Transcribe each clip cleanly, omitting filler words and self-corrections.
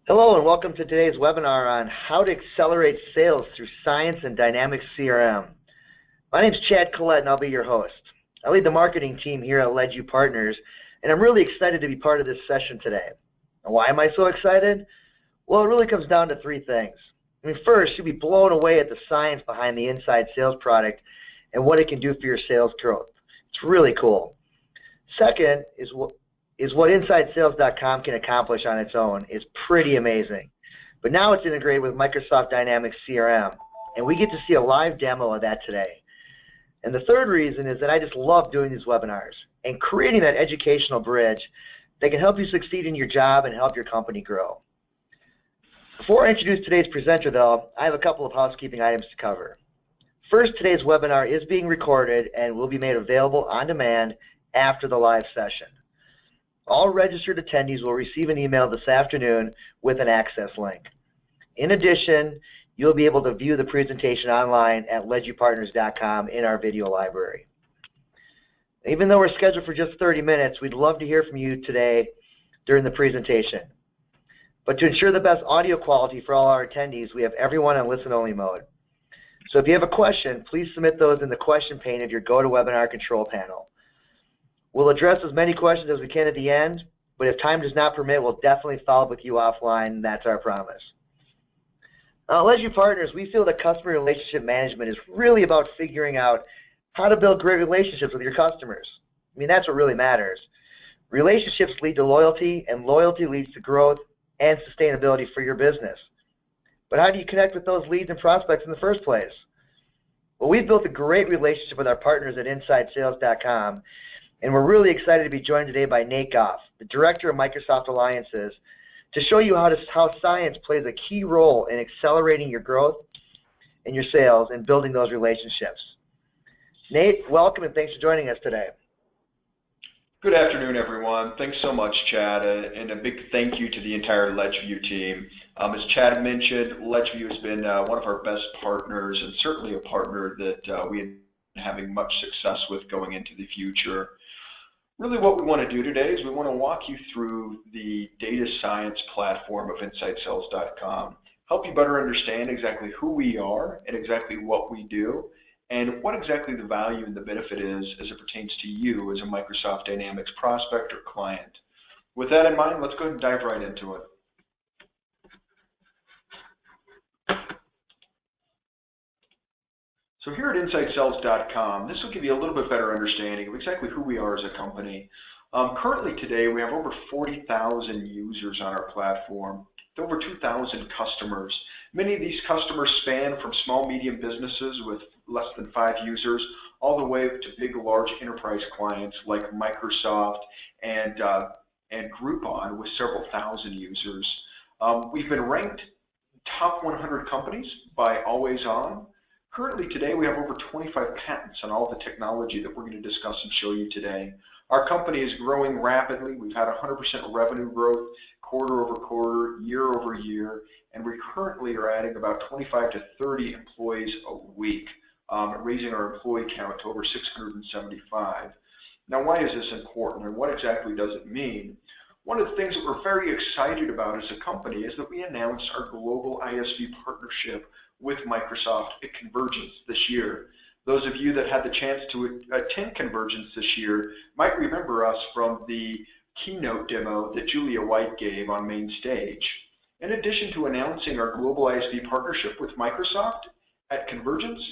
Hello and welcome to today's webinar on how to accelerate sales through science and Dynamics CRM. My name is Chad Collette and I'll be your host. I lead the marketing team here at LedU Partners and I'm really excited to be part of this session today. And why am I so excited? Well, it really comes down to three things. First, you'll be blown away at the science behind the inside sales product and what it can do for your sales growth. It's really cool. Second is what InsideSales.com can accomplish on its own is pretty amazing. But now it's integrated with Microsoft Dynamics CRM, and we get to see a live demo of that today. And the third reason is that I just love doing these webinars and creating that educational bridge that can help you succeed in your job and help your company grow. Before I introduce today's presenter, though, I have a couple of housekeeping items to cover. First, today's webinar is being recorded and will be made available on demand after the live session. All registered attendees will receive an email this afternoon with an access link. In addition, you'll be able to view the presentation online at ledupartners.com in our video library. Even though we're scheduled for just 30 minutes, we'd love to hear from you today during the presentation. But to ensure the best audio quality for all our attendees, we have everyone on listen-only mode. So if you have a question, please submit those in the question pane of your GoToWebinar control panel. We'll address as many questions as we can at the end, but if time does not permit, we'll definitely follow up with you offline. That's our promise. At LedU Partners, we feel that customer relationship management is really about figuring out how to build great relationships with your customers. That's what really matters. Relationships lead to loyalty, and loyalty leads to growth and sustainability for your business. But how do you connect with those leads and prospects in the first place? Well, we've built a great relationship with our partners at InsideSales.com, and we're really excited to be joined today by Nate Goff, the Director of Microsoft Alliances, to show you how science plays a key role in accelerating your growth and your sales and building those relationships. Nate, welcome and thanks for joining us today. Good afternoon, everyone. Thanks so much, Chad, and a big thank you to the entire LedView team. As Chad mentioned, LedView has been one of our best partners and certainly a partner that we have been having much success with going into the future. Really what we want to do today is we want to walk you through the data science platform of InsideSales.com, help you better understand exactly who we are and exactly what we do, and what exactly the value and the benefit is as it pertains to you as a Microsoft Dynamics prospect or client. With that in mind, let's go ahead and dive right into it. So here at InsideSales.com, this will give you a little bit better understanding of exactly who we are as a company. Currently today, we have over 40,000 users on our platform, with over 2,000 customers. Many of these customers span from small, medium businesses with less than 5 users, all the way to big, large enterprise clients like Microsoft and Groupon with several thousand users. We've been ranked top 100 companies by Always On. Currently today we have over 25 patents on all the technology that we're going to discuss and show you today. Our company is growing rapidly. We've had 100% revenue growth quarter over quarter, year over year, and we currently are adding about 25 to 30 employees a week, raising our employee count to over 675. Now, why is this important and what exactly does it mean? One of the things that we're very excited about as a company is that we announced our global ISV partnership with Microsoft at Convergence this year. Those of you that had the chance to attend Convergence this year might remember us from the keynote demo that Julia White gave on main stage. In addition to announcing our global ISV partnership with Microsoft at Convergence,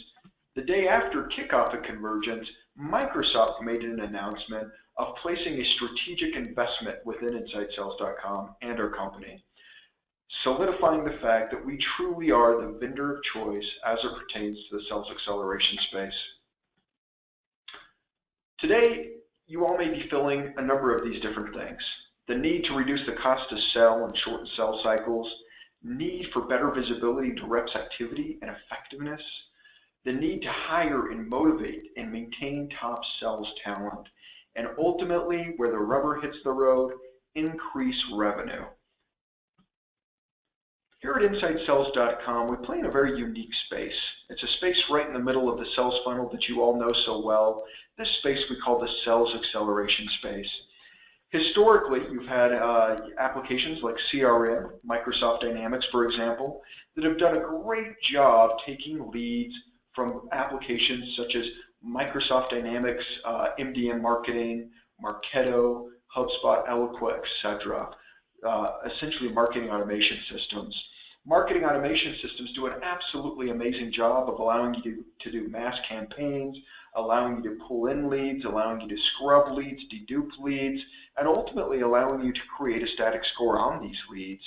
the day after kickoff at Convergence, Microsoft made an announcement of placing a strategic investment within InsideSales.com and our company, solidifying the fact that we truly are the vendor of choice as it pertains to the sales acceleration space. Today, you all may be feeling a number of these different things. The need to reduce the cost to sell and shorten sales cycles, need for better visibility into reps' activity and effectiveness, the need to hire and motivate and maintain top sales talent, and ultimately, where the rubber hits the road, increase revenue. Here at InsideSales.com, we play in a very unique space. It's a space right in the middle of the sales funnel that you all know so well. This space we call the sales acceleration space. Historically, you've had applications like CRM, Microsoft Dynamics, for example, that have done a great job taking leads from applications such as Microsoft Dynamics, MDM Marketing, Marketo, HubSpot, Eloqua, etc. Essentially marketing automation systems. Marketing automation systems do an absolutely amazing job of allowing you to do mass campaigns, allowing you to pull in leads, allowing you to scrub leads, dedupe leads, and ultimately allowing you to create a static score on these leads.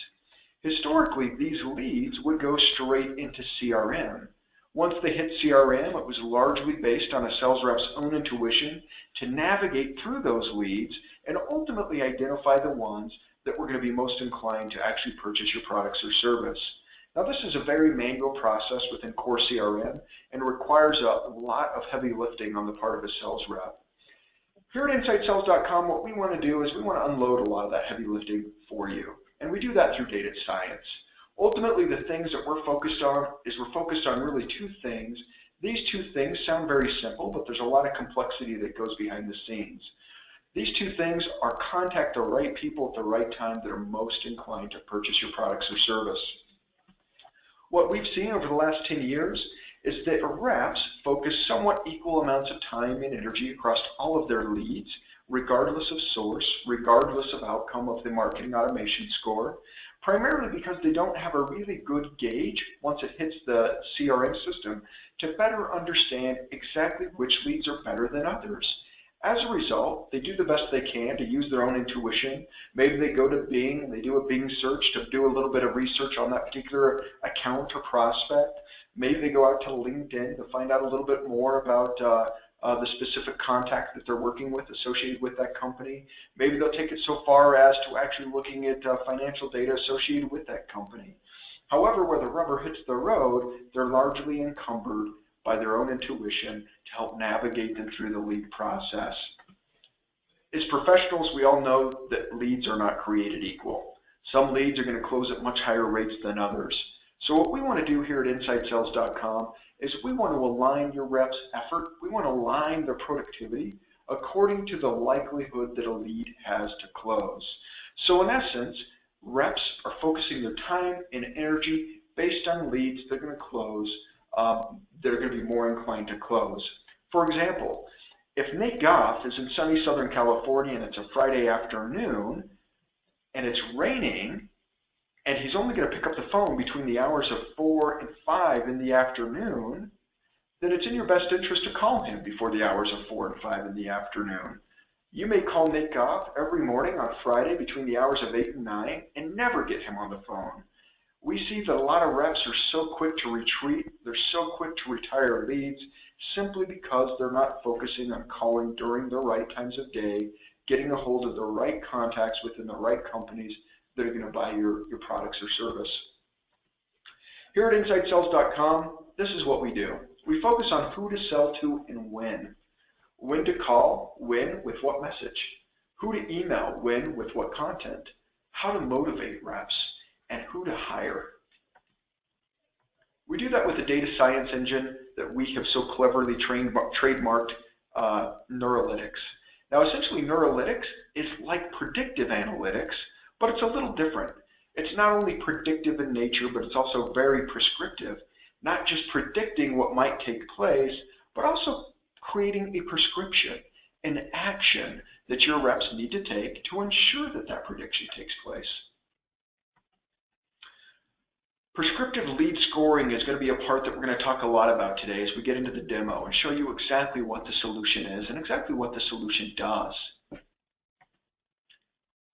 Historically, these leads would go straight into CRM. Once they hit CRM, it was largely based on a sales rep's own intuition to navigate through those leads and ultimately identify the ones that were going to be most inclined to actually purchase your products or service. Now, this is a very manual process within core CRM and requires a lot of heavy lifting on the part of a sales rep. Here at InsightSales.com, what we want to do is we want to unload a lot of that heavy lifting for you, and we do that through data science. Ultimately, the things that we're focused on really two things. These two things sound very simple, but there's a lot of complexity that goes behind the scenes. These two things are contact the right people at the right time that are most inclined to purchase your products or service. What we've seen over the last 10 years is that reps focus somewhat equal amounts of time and energy across all of their leads, regardless of source, regardless of outcome of the marketing automation score, primarily because they don't have a really good gauge once it hits the CRM system to better understand exactly which leads are better than others. As a result, they do the best they can to use their own intuition. Maybe they go to Bing and they do a Bing search to do a little bit of research on that particular account or prospect. Maybe they go out to LinkedIn to find out a little bit more about the specific contact that they're working with associated with that company. Maybe they'll take it so far as to actually looking at financial data associated with that company. However, where the rubber hits the road, they're largely encumbered by their own intuition to help navigate them through the lead process. As professionals, we all know that leads are not created equal. Some leads are going to close at much higher rates than others. So what we want to do here at InsightSales.com is we want to align your rep's effort, we want to align their productivity according to the likelihood that a lead has to close. So in essence, reps are focusing their time and energy based on leads they're going to close, that are going to be more inclined to close. For example, if Nate Goff is in sunny Southern California and it's a Friday afternoon and it's raining and he's only going to pick up the phone between the hours of 4 and 5 in the afternoon, then it's in your best interest to call him before the hours of 4 and 5 in the afternoon. You may call Nate Goff every morning on Friday between the hours of 8 and 9 and never get him on the phone. We see that a lot of reps are so quick to retreat, they're so quick to retire leads simply because they're not focusing on calling during the right times of day, getting a hold of the right contacts within the right companies that are going to buy your products or service. Here at InsightSales.com, this is what we do. We focus on who to sell to and when. When to call, when, with what message. Who to email, when, with what content. How to motivate reps, and who to hire. We do that with a data science engine that we have so cleverly trademarked, Neurolytics. Now essentially Neurolytics is like predictive analytics, but it's a little different. It's not only predictive in nature, but it's also very prescriptive. Not just predicting what might take place, but also creating a prescription, an action that your reps need to take to ensure that that prediction takes place. Prescriptive lead scoring is going to be a part that we're going to talk a lot about today as we get into the demo and show you exactly what the solution is and exactly what the solution does.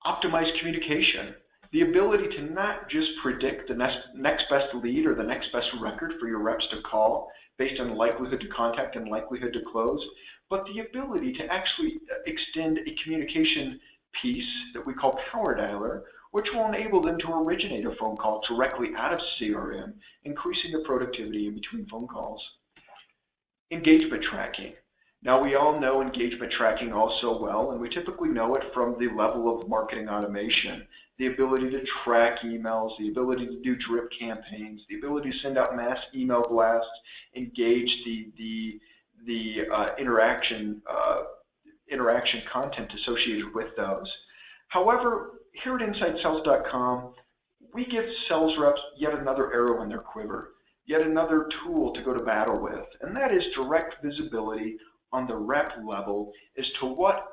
Optimized communication, the ability to not just predict the next best lead or the next best record for your reps to call based on likelihood to contact and likelihood to close, but the ability to actually extend a communication piece that we call Power Dialer, which will enable them to originate a phone call directly out of CRM, increasing the productivity in between phone calls. Engagement tracking. Now we all know engagement tracking also well, and we typically know it from the level of marketing automation. The ability to track emails, the ability to do drip campaigns, the ability to send out mass email blasts, engage the interaction content associated with those. However, here at InsideSales.com, we give sales reps yet another arrow in their quiver, yet another tool to go to battle with, and that is direct visibility on the rep level as to what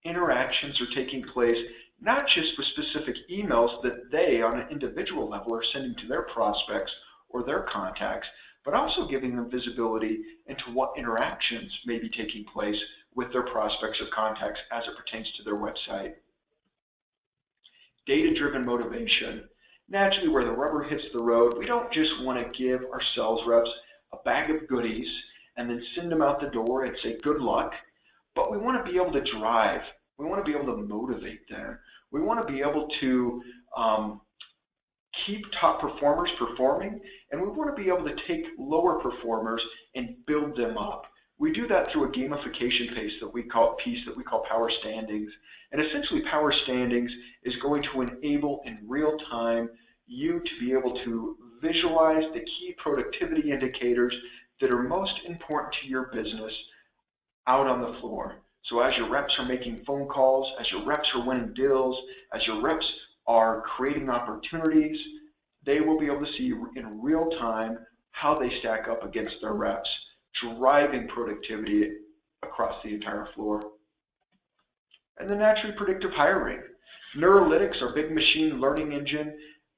interactions are taking place, not just with specific emails that they, on an individual level, are sending to their prospects or their contacts, but also giving them visibility into what interactions may be taking place with their prospects or contacts as it pertains to their website. Data-driven motivation. Naturally, where the rubber hits the road, we don't just want to give our sales reps a bag of goodies and then send them out the door and say good luck, but we want to be able to drive. We want to be able to motivate them. We want to be able to keep top performers performing, and we want to be able to take lower performers and build them up. We do that through a gamification piece that we call Power Standings. And essentially Power Standings is going to enable in real time you to be able to visualize the key productivity indicators that are most important to your business out on the floor. So as your reps are making phone calls, as your reps are winning deals, as your reps are creating opportunities, they will be able to see in real time how they stack up against their reps, driving productivity across the entire floor. And then naturally predictive hiring. Neurolytics, our big machine learning engine,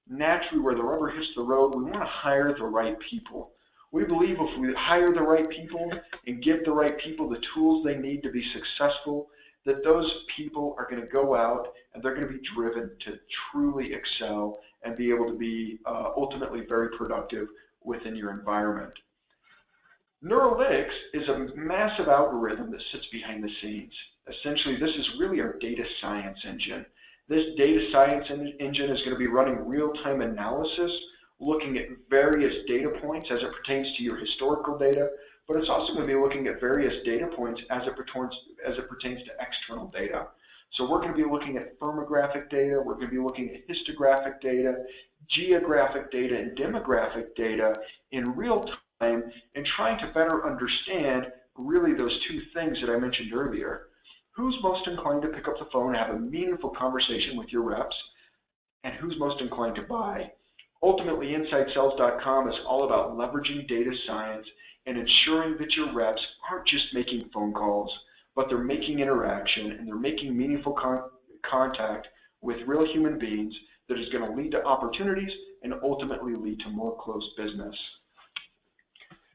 naturally where the rubber hits the road, we want to hire the right people. We believe if we hire the right people and give the right people the tools they need to be successful, that those people are going to go out and they're going to be driven to truly excel and be able to be ultimately very productive within your environment. Neurolytics is a massive algorithm that sits behind the scenes. Essentially, this is really our data science engine. This data science engine is going to be running real-time analysis, looking at various data points as it pertains to your historical data, but it's also going to be looking at various data points as it pertains to external data. So we're going to be looking at firmographic data, we're going to be looking at histographic data, geographic data, and demographic data in real time, and trying to better understand really those two things that I mentioned earlier. Who's most inclined to pick up the phone and have a meaningful conversation with your reps, and who's most inclined to buy? Ultimately, InsideSales.com is all about leveraging data science and ensuring that your reps aren't just making phone calls, but they're making interaction and they're making meaningful contact with real human beings that is going to lead to opportunities and ultimately lead to more closed business.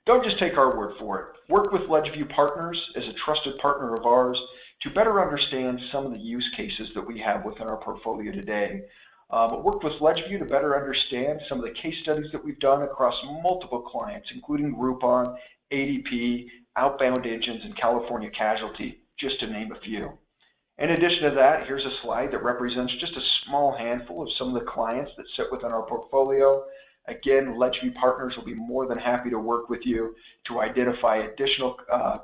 Don't just take our word for it. Work with LedgeView Partners as a trusted partner of ours to better understand some of the use cases that we have within our portfolio today. But work with LedgeView to better understand some of the case studies that we've done across multiple clients, including Groupon, ADP, Outbound Engines, and California Casualty, just to name a few. In addition to that, here's a slide that represents just a small handful of some of the clients that sit within our portfolio. Again, LedgeView Partners will be more than happy to work with you to identify additional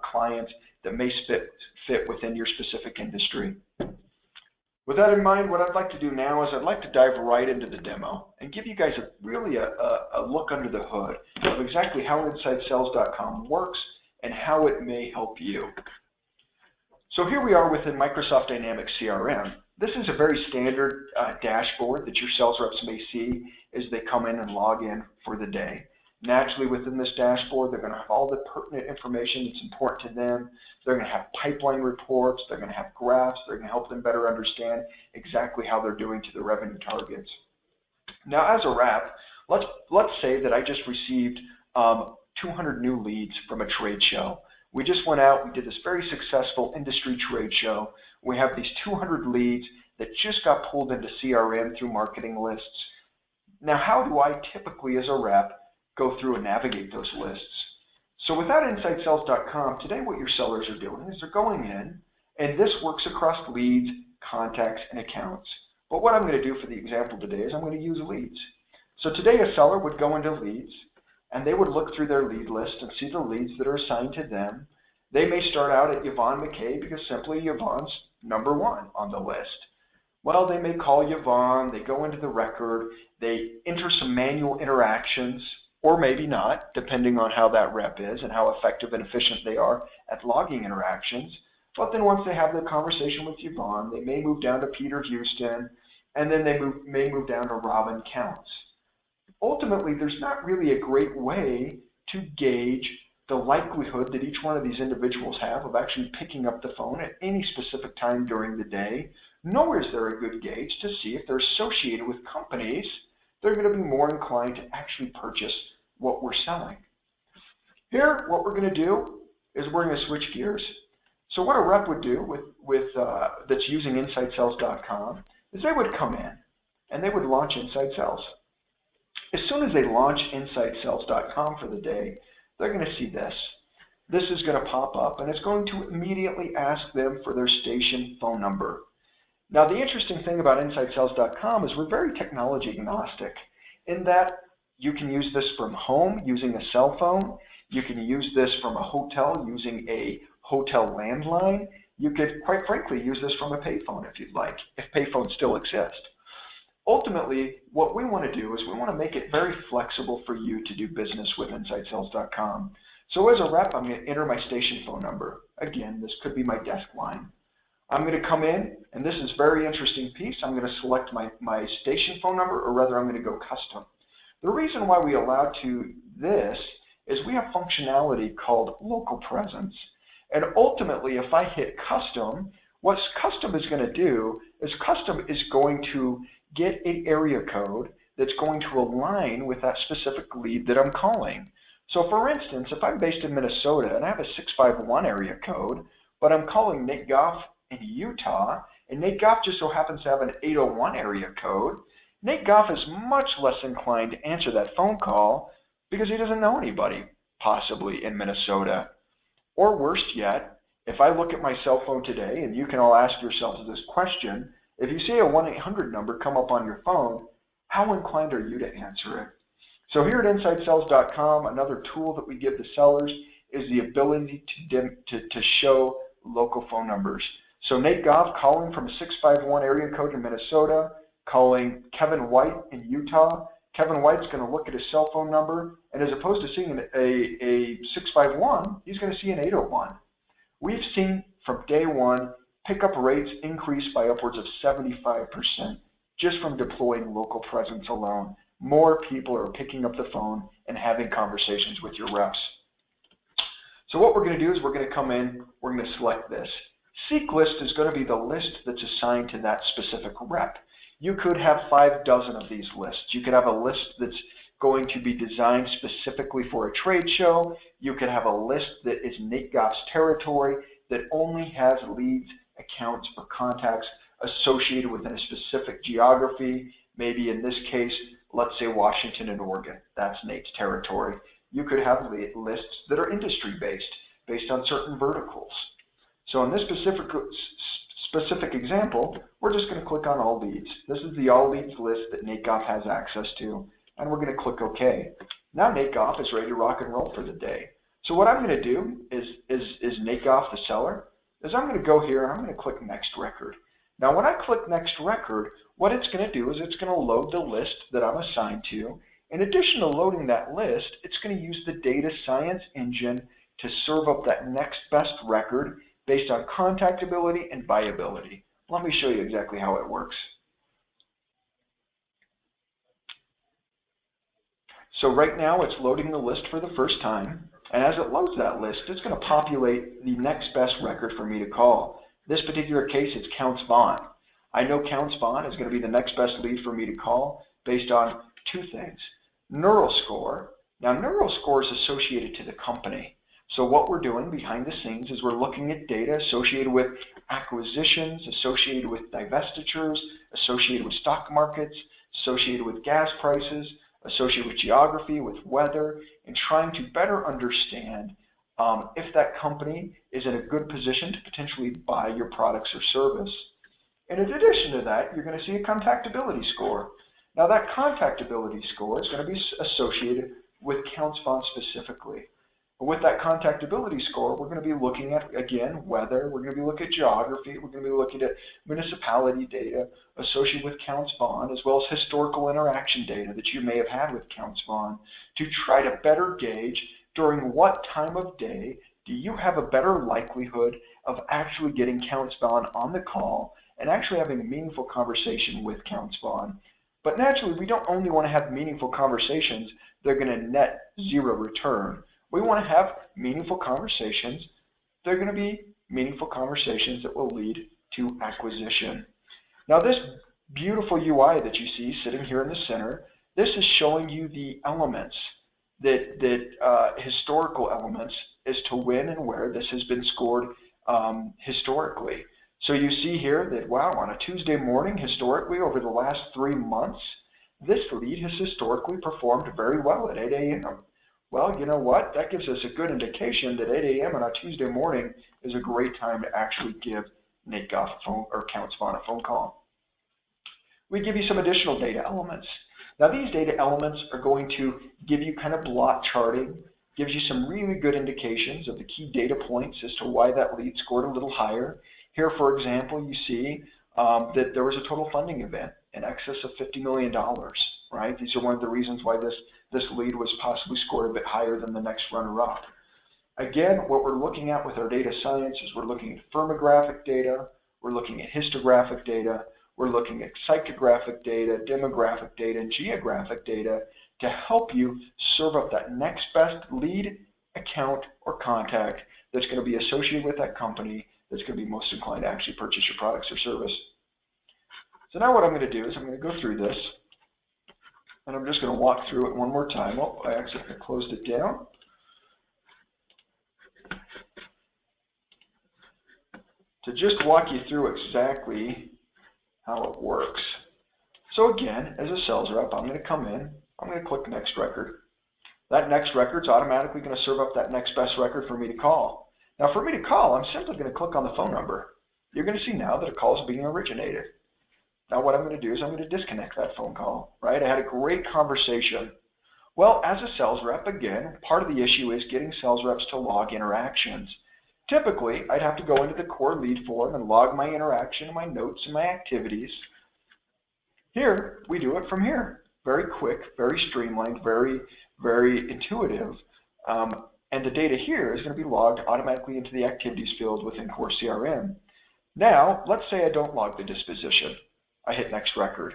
clients that may fit within your specific industry. With that in mind, what I'd like to do now is I'd like to dive right into the demo and give you guys really a look under the hood of exactly how InsideSales.com works and how it may help you. So here we are within Microsoft Dynamics CRM. This is a very standard dashboard that your sales reps may see as they come in and log in for the day. Naturally, within this dashboard, they're going to have all the pertinent information that's important to them. They're going to have pipeline reports. They're going to have graphs. They're going to help them better understand exactly how they're doing to the revenue targets. Now, as a rep, let's say that I just received 200 new leads from a trade show. We just went out, we did this very successful industry trade show. We have these 200 leads that just got pulled into CRM through marketing lists. Now, how do I typically, as a rep, go through and navigate those lists? So without InsideSales.com, today what your sellers are doing is they're going in, and this works across leads, contacts, and accounts. But what I'm going to do for the example today is I'm going to use leads. So today a seller would go into leads, and they would look through their lead list and see the leads that are assigned to them. They may start out at Yvonne McKay because simply Yvonne's number one on the list. Well, they may call Yvonne, they go into the record, they enter some manual interactions, or maybe not, depending on how that rep is and how effective and efficient they are at logging interactions. But then once they have the conversation with Yvonne, they may move down to Peter Houston, and then they may move down to Robin Counts. Ultimately, there's not really a great way to gauge the likelihood that each one of these individuals have of actually picking up the phone at any specific time during the day, nor is there a good gauge to see if they're associated with companies that are going to be more inclined to actually purchase what we're selling. Here, what we're going to do is we're going to switch gears. So what a rep would do that's using InsideSales.com is they would come in and they would launch Inside Sales. As soon as they launch InsideSales.com for the day, they're going to see this. This is going to pop up, and it's going to immediately ask them for their station phone number. Now, the interesting thing about InsideSales.com is we're very technology agnostic in that you can use this from home using a cell phone. You can use this from a hotel using a hotel landline. You could, quite frankly, use this from a payphone if you'd like, if payphones still exist. Ultimately, what we want to do is we want to make it very flexible for you to do business with InsideSales.com. So as a rep, I'm going to enter my station phone number. Again, this could be my desk line. I'm going to come in, and this is a very interesting piece. I'm going to select my station phone number, or rather I'm going to go custom. The reason why we allow to this is we have functionality called local presence. And ultimately, if I hit custom, what custom is going to do is custom is going to get an area code that's going to align with that specific lead that I'm calling. So for instance, if I'm based in Minnesota and I have a 651 area code, but I'm calling Nate Goff in Utah, and Nate Goff just so happens to have an 801 area code, Nate Goff is much less inclined to answer that phone call because he doesn't know anybody, possibly in Minnesota. Or worse yet, if I look at my cell phone today, and you can all ask yourselves this question, if you see a 1-800 number come up on your phone, how inclined are you to answer it? So here at InsideSales.com, another tool that we give the sellers is the ability to show local phone numbers. So Nate Goff calling from a 651 area code in Minnesota, calling Kevin White in Utah. Kevin White's going to look at his cell phone number, and as opposed to seeing a 651, he's going to see an 801. We've seen from day one pickup rates increase by upwards of 75% just from deploying local presence alone. More people are picking up the phone and having conversations with your reps. So what we're going to do is we're going to come in, we're going to select this. Seek list is going to be the list that's assigned to that specific rep. You could have 5 dozen of these lists. You could have a list that's going to be designed specifically for a trade show. You could have a list that is Nate Goff's territory that only has leads, accounts, or contacts associated within a specific geography. Maybe in this case, let's say Washington and Oregon. That's Nate's territory. You could have lists that are industry-based, based on certain verticals. So in this specific example, we're just going to click on all leads. This is the all leads list that Nate Goff has access to, and we're going to click OK. Now Nate Goff is ready to rock and roll for the day. So what I'm going to do is Nate Goff the seller, is I'm going to go here and I'm going to click Next Record. Now when I click Next Record, what it's going to do is it's going to load the list that I'm assigned to. In addition to loading that list, it's going to use the data science engine to serve up that next best record based on contactability and viability. Let me show you exactly how it works. So right now it's loading the list for the first time, and as it loads that list, it's going to populate the next best record for me to call. This particular case, it's Counts Vaughn. I know Counts Vaughn is going to be the next best lead for me to call based on 2 things. Neural score. Now neural score is associated to the company. So what we're doing behind the scenes is we're looking at data associated with acquisitions, associated with divestitures, associated with stock markets, associated with gas prices, associated with geography, with weather, and trying to better understand if that company is in a good position to potentially buy your products or service. And in addition to that, you're going to see a contactability score. Now that contactability score is going to be associated with Counts Vaughn specifically. With that contactability score, we're going to be looking at, again, weather, we're going to be looking at geography, we're going to be looking at municipality data associated with Counts Vaughn, as well as historical interaction data that you may have had with Counts Vaughn, to try to better gauge during what time of day do you have a better likelihood of actually getting CountSpawn on the call and actually having a meaningful conversation with CountSpawn. But naturally, we don't only want to have meaningful conversations that are going to net zero return. We want to have meaningful conversations that are going to be meaningful conversations that will lead to acquisition. Now, this beautiful UI that you see sitting here in the center, this is showing you the elements, historical elements as to when and where this has been scored historically. So you see here that, wow, on a Tuesday morning, historically, over the last 3 months, this lead has historically performed very well at 8 a.m. Well, you know what? That gives us a good indication that 8 a.m. on a Tuesday morning is a great time to actually give Nate Goff a phone, or CountSpawn a phone call. We give you some additional data elements. Now, these data elements are going to give you kind of block charting, gives you some really good indications of the key data points as to why that lead scored a little higher. Here, for example, you see that there was a total funding event in excess of $50 million, right? These are one of the reasons why this lead was possibly scored a bit higher than the next runner-up. Again, what we're looking at with our data science is we're looking at firmographic data, we're looking at histographic data, we're looking at psychographic data, demographic data, and geographic data to help you serve up that next best lead, account, or contact that's going to be associated with that company that's going to be most inclined to actually purchase your products or service. So now what I'm going to do is I'm going to go through this, and I'm just going to walk through it one more time. Oh, I accidentally closed it down. To just walk you through exactly how it works. So again, as a sales rep, I'm going to come in, I'm going to click next record. That next record's automatically going to serve up that next best record for me to call. Now for me to call, I'm simply going to click on the phone number. You're going to see now that a call is being originated. Now what I'm going to do is I'm going to disconnect that phone call, right? I had a great conversation. Well, as a sales rep, again, part of the issue is getting sales reps to log interactions. Typically, I'd have to go into the core lead form and log my interaction, my notes, and my activities. Here, we do it from here. Very quick, very streamlined, very, very intuitive. And the data here is going to be logged automatically into the activities field within core CRM. Now, let's say I don't log the disposition. I hit next record.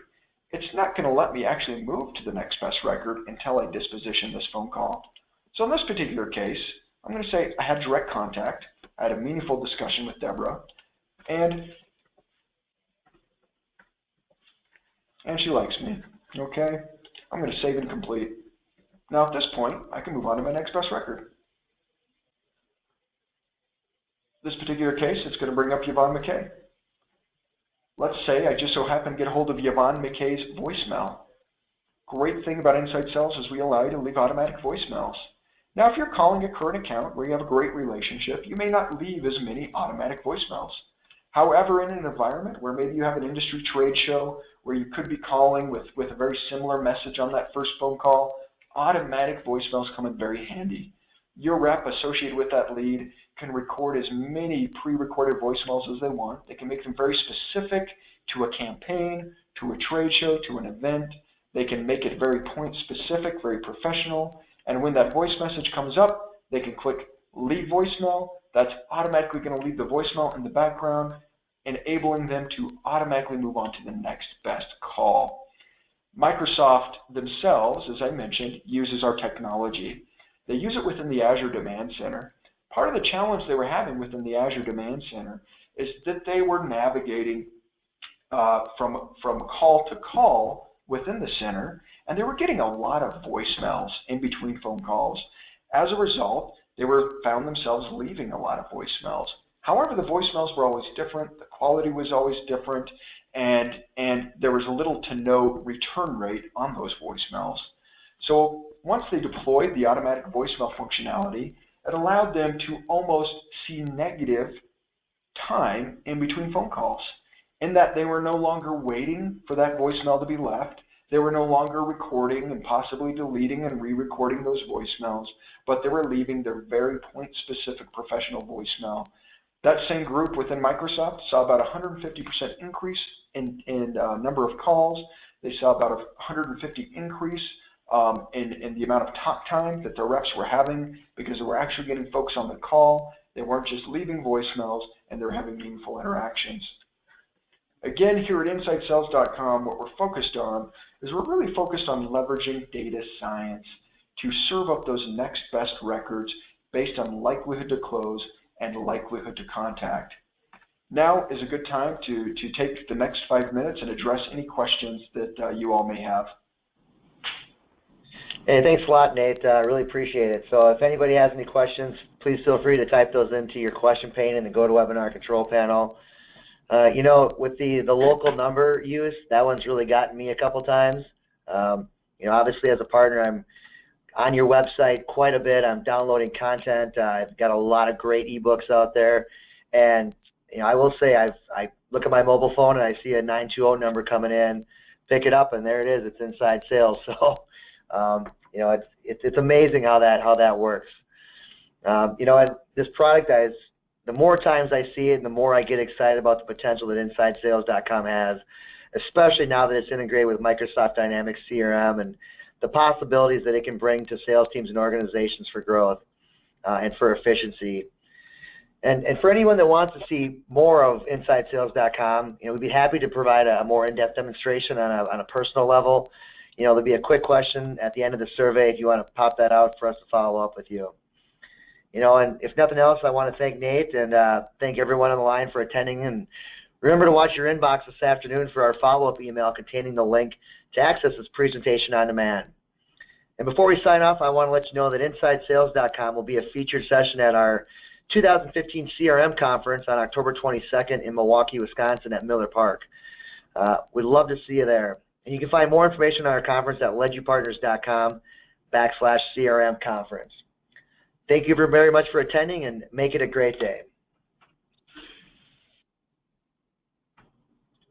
It's not going to let me actually move to the next best record until I disposition this phone call. So in this particular case, I'm going to say I had direct contact. I had a meaningful discussion with Deborah, and she likes me. Okay, I'm going to save and complete. Now at this point, I can move on to my next best record. This particular case, it's going to bring up Yvonne McKay. Let's say I just so happen to get a hold of Yvonne McKay's voicemail. Great thing about Inside Sales is we allow you to leave automatic voicemails. Now, if you're calling a current account where you have a great relationship, you may not leave as many automatic voicemails. However, in an environment where maybe you have an industry trade show where you could be calling with a very similar message on that first phone call, automatic voicemails come in very handy. Your rep associated with that lead can record as many pre-recorded voicemails as they want. They can make them very specific to a campaign, to a trade show, to an event. They can make it very point specific, very professional. And when that voice message comes up, they can click leave voicemail. That's automatically going to leave the voicemail in the background, enabling them to automatically move on to the next best call. Microsoft themselves, as I mentioned, uses our technology. They use it within the Azure Demand Center. Part of the challenge they were having within the Azure Demand Center is that they were navigating from call to call within the center, and they were getting a lot of voicemails in between phone calls. As a result, they found themselves leaving a lot of voicemails. However, the voicemails were always different, the quality was always different, and there was a little to no return rate on those voicemails. So once they deployed the automatic voicemail functionality, it allowed them to almost see negative time in between phone calls, in that they were no longer waiting for that voicemail to be left. They were no longer recording and possibly deleting and re-recording those voicemails, but they were leaving their very point-specific professional voicemail. That same group within Microsoft saw about a 150% increase in number of calls. They saw about a 150 increase in the amount of talk time that their reps were having because they were actually getting folks on the call They weren't just leaving voicemails, and they're having meaningful interactions. Again, here at InsideSales.com, what we're focused on is we're really focused on leveraging data science to serve up those next best records based on likelihood to close and likelihood to contact. Now is a good time to take the next 5 minutes and address any questions that you all may have. Hey, thanks a lot, Nate. Really appreciate it. So if anybody has any questions, please feel free to type those into your question pane in the GoToWebinar control panel. You know, with the local number use, that one's really gotten me a couple times. You know, obviously as a partner, I'm on your website quite a bit. I'm downloading content. I've got a lot of great ebooks out there, and you know, I will say I look at my mobile phone and I see a 920 number coming in, pick it up, and there it is. It's inside sales. So you know, it's amazing how that works. You know, this product, the more times I see it, the more I get excited about the potential that InsideSales.com has, especially now that it's integrated with Microsoft Dynamics CRM and the possibilities that it can bring to sales teams and organizations for growth and for efficiency. And for anyone that wants to see more of InsideSales.com, you know, we'd be happy to provide a more in-depth demonstration on a personal level. You know, there'll be a quick question at the end of the survey if you want to pop that out for us to follow up with you. You know, and if nothing else, I want to thank Nate and thank everyone on the line for attending. And remember to watch your inbox this afternoon for our follow-up email containing the link to access this presentation on demand. And before we sign off, I want to let you know that InsideSales.com will be a featured session at our 2015 CRM conference on October 22nd in Milwaukee, Wisconsin at Miller Park. We'd love to see you there. And you can find more information on our conference at ledyoupartners.com/CRM conference. Thank you very much for attending, and make it a great day.